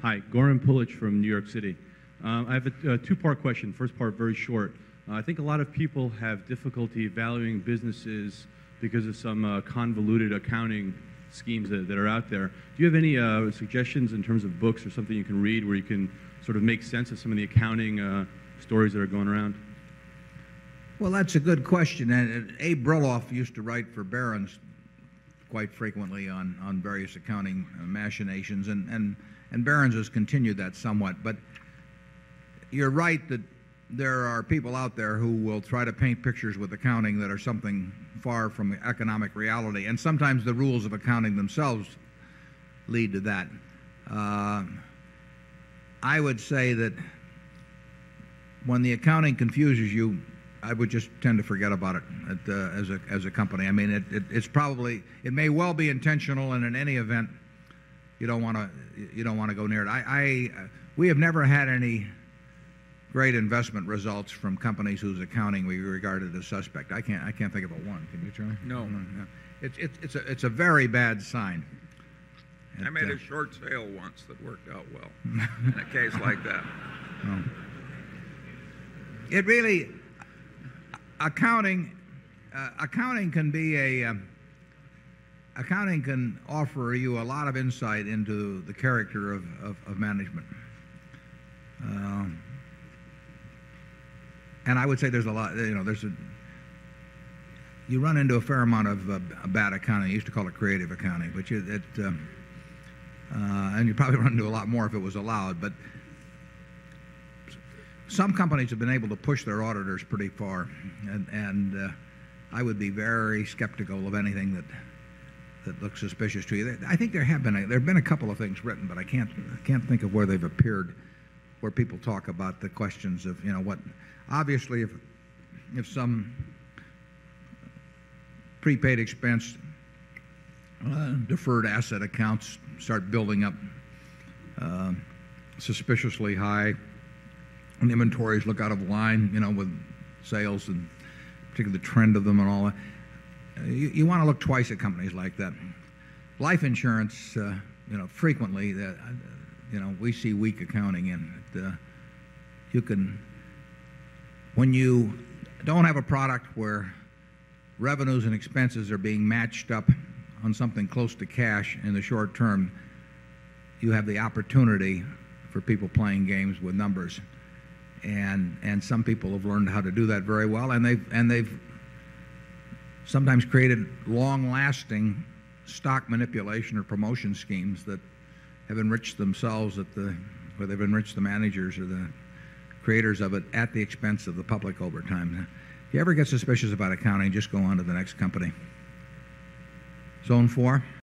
Hi, Goran Pulic from New York City. I have a two-part question. First part, very short. I think a lot of people have difficulty valuing businesses because of some convoluted accounting schemes that are out there. Do you have any suggestions in terms of books or something you can read where you can sort of make sense of some of the accounting stories that are going around? Well, that's a good question. And Abe Brilloff used to write for Barron's quite frequently on various accounting machinations, and Barron's has continued that somewhat. But you're right that there are people out there who will try to paint pictures with accounting that are something far from economic reality, and sometimes the rules of accounting themselves lead to that. I would say that when the accounting confuses you, I would just tend to forget about it as a company. I mean, it may well be intentional, and in any event, you don't want to go near it. We have never had any great investment results from companies whose accounting we regarded as suspect. I can't think of one. Can you, Charlie? No. It's a very bad sign. I made a short sale once that worked out well in a case like that. No. It really, accounting can offer you a lot of insight into the character of management. And I would say there's a lot, you run into a fair amount of bad accounting. I used to call it creative accounting, but and you probably run into a lot more if it was allowed. But some companies have been able to push their auditors pretty far, and I would be very skeptical of anything that looks suspicious to you. I think there have been a couple of things written, but I can't think of where they've appeared, where people talk about the questions of what. Obviously, if some prepaid expense, deferred asset accounts start building up suspiciously high, and inventories look out of line, with sales and particularly the trend of them and all that, you want to look twice at companies like that. Life insurance, frequently, we see weak accounting in it. When you don't have a product where revenues and expenses are being matched up on something close to cash in the short term, you have the opportunity for people playing games with numbers. And some people have learned how to do that very well, and they've sometimes created long-lasting stock manipulation or promotion schemes that have enriched themselves where they've enriched the managers or the creators of it at the expense of the public over time. If you ever get suspicious about accounting, just go on to the next company. Zone 4.